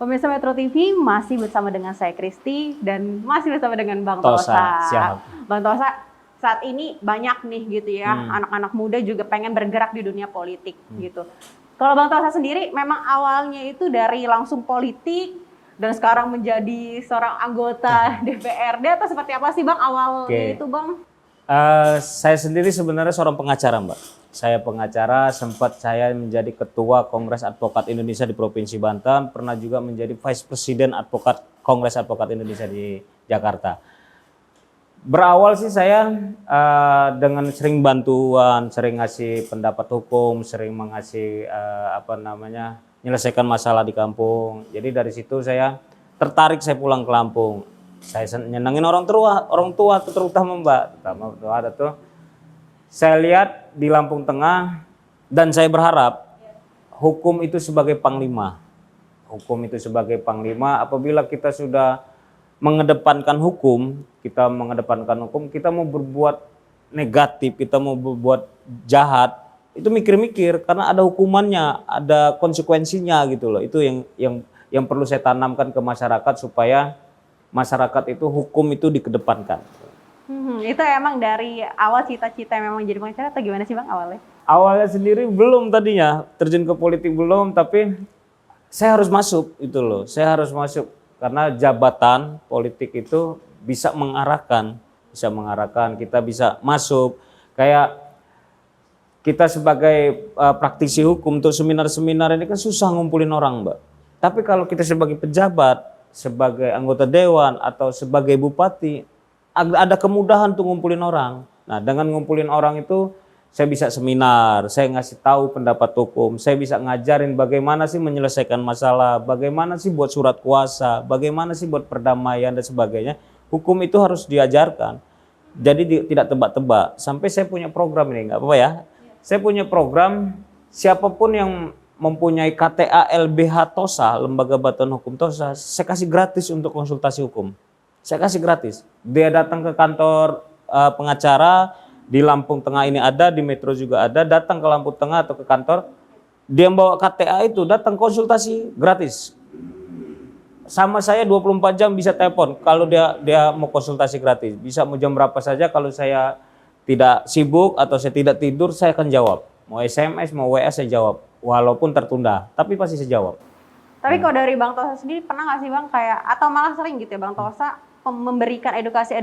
Pemirsa Metro TV masih bersama dengan saya Kristi dan masih bersama dengan Bang Tosa. Siap. Bang Tosa, saat ini banyak nih gitu ya, anak-anak muda juga pengen bergerak di dunia politik gitu. Kalau Bang Tosa sendiri memang awalnya itu dari langsung politik dan sekarang menjadi seorang anggota DPRD atau seperti apa sih Bang awalnya itu Bang? Saya sendiri sebenarnya seorang pengacara, Mbak. Saya pengacara, sempat saya menjadi Ketua Kongres Advokat Indonesia di Provinsi Banten, pernah juga menjadi Vice President Kongres Advokat Indonesia di Jakarta. Berawal sih saya dengan sering bantuan, sering ngasih pendapat hukum, sering mengasih menyelesaikan masalah di kampung. Jadi dari situ saya tertarik, saya pulang ke Lampung. Saya nyenengin orang tua terutama Mbak, ada tuh. Saya lihat di Lampung Tengah dan saya berharap hukum itu sebagai panglima. Hukum itu sebagai panglima apabila kita sudah mengedepankan hukum, kita mau berbuat negatif, kita mau berbuat jahat, itu mikir-mikir karena ada hukumannya, ada konsekuensinya gitu loh. Itu yang perlu saya tanamkan ke masyarakat supaya masyarakat itu hukum itu dikedepankan. Itu emang dari awal cita-cita memang jadi pengacara atau gimana sih Bang awalnya? Awalnya sendiri belum tadinya, terjun ke politik belum, tapi saya harus masuk itu loh. Saya harus masuk karena jabatan politik itu bisa mengarahkan, kita bisa masuk. Kayak kita sebagai praktisi hukum untuk seminar-seminar ini kan susah ngumpulin orang, Mbak. Tapi kalau kita sebagai pejabat, sebagai anggota dewan atau sebagai bupati, ada kemudahan untuk ngumpulin orang. Nah, dengan ngumpulin orang itu saya bisa seminar, saya ngasih tahu pendapat hukum, saya bisa ngajarin bagaimana sih menyelesaikan masalah, bagaimana sih buat surat kuasa, bagaimana sih buat perdamaian dan sebagainya. Hukum itu harus diajarkan. Jadi tidak tebak-tebak. Sampai saya punya program ini, nggak apa-apa ya. Saya punya program, siapapun yang mempunyai KTA LBH Tosa, Lembaga Bantuan Hukum Tosa, saya kasih gratis untuk konsultasi hukum. Saya kasih gratis. Dia datang ke kantor pengacara di Lampung Tengah ini ada, di Metro juga ada, datang ke Lampung Tengah atau ke kantor, dia bawa KTA itu, datang konsultasi gratis. Sama saya 24 jam bisa telepon kalau dia mau konsultasi gratis. Bisa mau jam berapa saja, kalau saya tidak sibuk atau saya tidak tidur, saya akan jawab. Mau SMS, mau WA saya jawab. Walaupun tertunda, tapi pasti saya jawab. Tapi kalau dari Bang Tosa sendiri pernah nggak sih Bang kayak, atau malah sering gitu ya Bang Tosa memberikan edukasi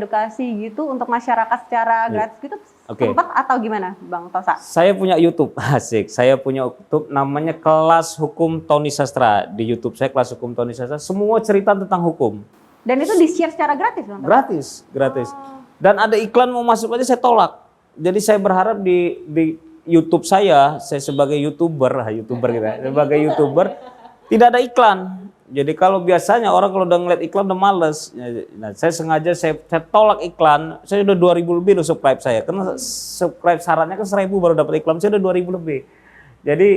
gitu untuk masyarakat secara gratis gitu, sempat atau gimana Bang Tosa? Saya punya YouTube, asik. Saya punya YouTube namanya Kelas Hukum Tony Sastra. Di YouTube saya Kelas Hukum Tony Sastra, semua cerita tentang hukum. Dan itu di-share secara gratis Bang Tosa? Gratis. Dan ada iklan mau masuk aja saya tolak. Jadi saya berharap di YouTube saya sebagai YouTuber gitu ya, sebagai YouTuber tidak ada iklan. Jadi kalau biasanya orang kalau udah ngeliat iklan udah males. Nah, saya sengaja saya tolak iklan. Saya udah 2000 lebih loh subscribe saya. Karena subscribe syaratnya kan 1000 baru dapat iklan. Saya udah 2000 lebih. Jadi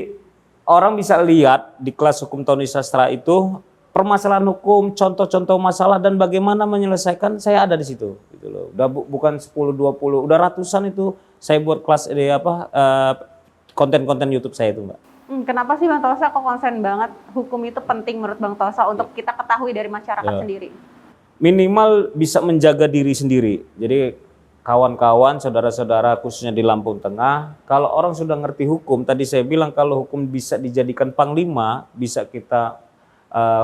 orang bisa lihat di Kelas Hukum Tony Sastra itu permasalahan hukum, contoh-contoh masalah dan bagaimana menyelesaikan, saya ada di situ gitu loh. Udah bukan 10 20, udah ratusan itu saya buat kelas konten-konten YouTube saya itu, Mbak. Kenapa sih Bang Tosa kok konsen banget hukum itu penting menurut Bang Tosa untuk kita ketahui dari masyarakat sendiri? Minimal bisa menjaga diri sendiri. Jadi kawan-kawan, saudara-saudara khususnya di Lampung Tengah, kalau orang sudah ngerti hukum, tadi saya bilang kalau hukum bisa dijadikan panglima, bisa kita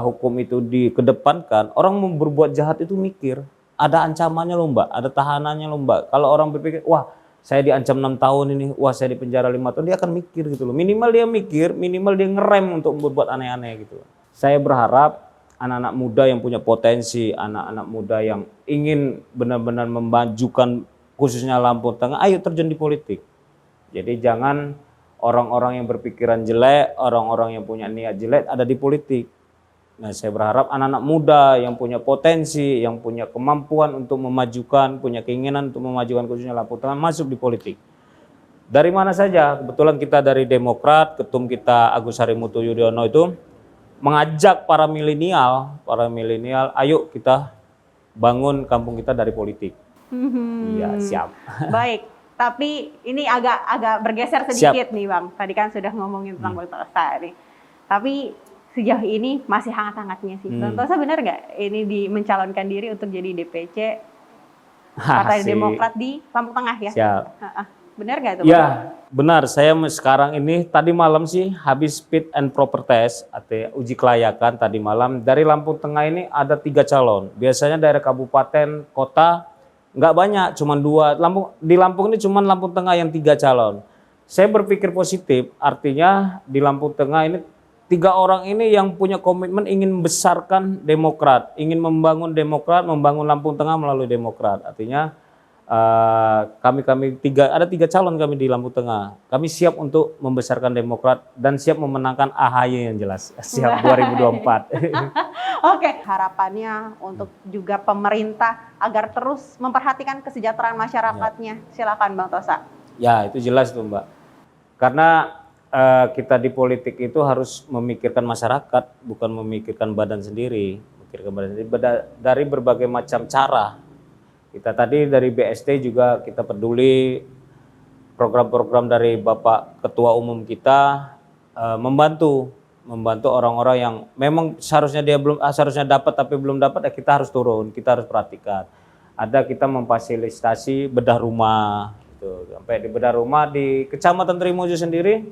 hukum itu dikedepankan, orang mau berbuat jahat itu mikir, ada ancamannya loh Mbak, ada tahanannya loh Mbak. Kalau orang berpikir, wah saya diancam 6 tahun ini, wah saya dipenjara 5 tahun, dia akan mikir gitu loh. Minimal dia mikir, minimal dia ngerem untuk berbuat aneh-aneh gitu. Saya berharap anak-anak muda yang punya potensi, anak-anak muda yang ingin benar-benar memajukan khususnya Lampung Tengah, ayo terjun di politik. Jadi jangan orang-orang yang berpikiran jelek, orang-orang yang punya niat jelek ada di politik. Nah, saya berharap anak-anak muda yang punya potensi, yang punya kemampuan untuk memajukan, punya keinginan untuk memajukan khususnya Lampung Tengah masuk di politik. Dari mana saja, kebetulan kita dari Demokrat, ketum kita Agus Harimurti Yudhoyono itu mengajak para milenial, ayo kita bangun kampung kita dari politik. Iya, siap. Baik, tapi ini agak bergeser sedikit nih Bang. Tadi kan sudah ngomongin tentang Bang Tosa nih. Tapi sejauh ini masih hangat-hangatnya sih. Bang Tosa benar nggak ini mencalonkan diri untuk jadi DPC Partai Asik. Demokrat di Lampung Tengah ya? Siap. Benar nggak itu? Ya, benar. Saya sekarang ini tadi malam sih habis fit and proper test atau uji kelayakan tadi malam. Dari Lampung Tengah ini ada 3 calon. Biasanya dari kabupaten, kota nggak banyak, cuma 2. Di Lampung ini cuma Lampung Tengah yang 3 calon. Saya berpikir positif, artinya di Lampung Tengah ini 3 orang ini yang punya komitmen ingin membesarkan Demokrat, ingin membangun Demokrat, membangun Lampung Tengah melalui Demokrat. Artinya kami ada 3 calon kami di Lampung Tengah. Kami siap untuk membesarkan Demokrat dan siap memenangkan AHY yang jelas. Siap 2024. Oke, harapannya untuk juga pemerintah agar terus memperhatikan kesejahteraan masyarakatnya. Silakan Bang Tosa. Ya, itu jelas tuh Mbak. Karena kita di politik itu harus memikirkan masyarakat, bukan memikirkan badan sendiri. Dari berbagai macam cara. Kita tadi dari BST juga kita peduli program-program dari Bapak Ketua Umum kita membantu orang-orang yang memang seharusnya seharusnya dapat tapi belum dapat, ya kita harus turun, kita harus perhatikan. Ada kita memfasilitasi bedah rumah gitu. Sampai di bedah rumah di Kecamatan Trimojo sendiri,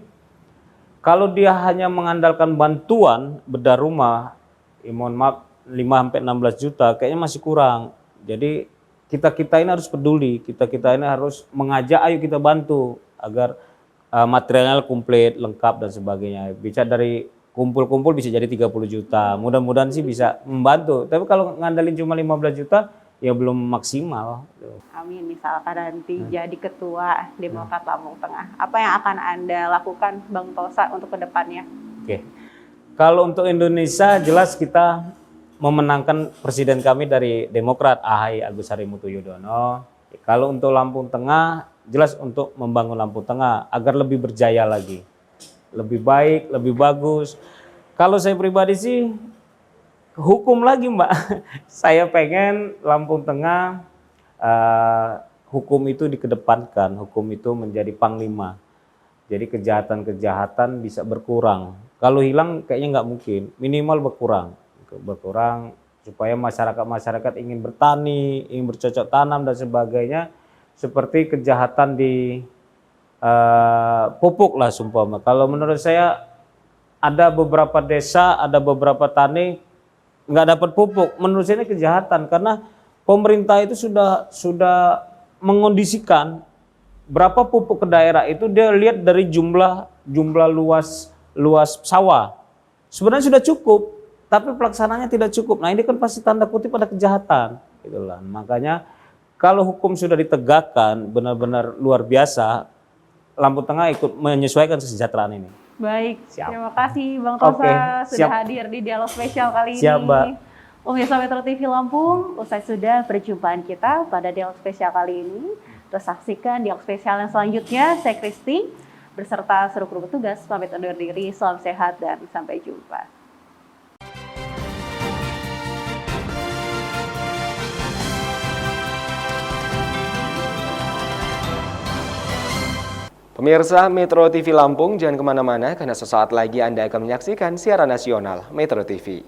kalau dia hanya mengandalkan bantuan bedah rumah, mohon maaf 5-16 juta kayaknya masih kurang. Jadi kita ini harus peduli, kita ini harus mengajak, ayo kita bantu agar materialnya komplit, lengkap dan sebagainya. Bisa dari kumpul-kumpul bisa jadi 30 juta. Mudah-mudahan sih bisa membantu. Tapi kalau ngandalin cuma 15 juta ya belum maksimal. Amin, misalkan nanti jadi ketua Demokrat Lampung Tengah. Apa yang akan Anda lakukan Bang Tosa untuk kedepannya? Oke. Kalau untuk Indonesia jelas kita memenangkan presiden kami dari Demokrat, AHY Agus Harimurti Yudhoyono. Kalau untuk Lampung Tengah, jelas untuk membangun Lampung Tengah agar lebih berjaya lagi. Lebih baik, lebih bagus. Kalau saya pribadi sih, hukum lagi Mbak. Saya pengen Lampung Tengah, hukum itu dikedepankan, hukum itu menjadi panglima. Jadi kejahatan-kejahatan bisa berkurang. Kalau hilang kayaknya nggak mungkin, minimal berkurang supaya masyarakat ingin bertani, ingin bercocok tanam dan sebagainya, seperti kejahatan di pupuk lah sumpama. Kalau menurut saya ada beberapa desa, ada beberapa tani nggak dapat pupuk, menurut saya ini kejahatan karena pemerintah itu sudah mengondisikan berapa pupuk ke daerah itu dia lihat dari jumlah luas sawah. Sebenarnya sudah cukup, tapi pelaksananya tidak cukup. Nah ini kan pasti tanda kutip ada kejahatan, gitulah. Makanya kalau hukum sudah ditegakkan benar-benar luar biasa, Lampung Tengah ikut menyesuaikan kesejahteraan ini. Baik, Siap. terima kasih Bang Tosa sudah hadir di dialog spesial kali ini. Siap, Mbak. Pemirsa Metro TV Lampung, usai sudah perjumpaan kita pada dialog spesial kali ini. Terus saksikan dialog spesial yang selanjutnya. Saya Kristi beserta seluruh kru petugas pamit undur diri. Salam sehat dan sampai jumpa. Pemirsa Metro TV Lampung, jangan kemana-mana karena sesaat lagi Anda akan menyaksikan siaran nasional Metro TV.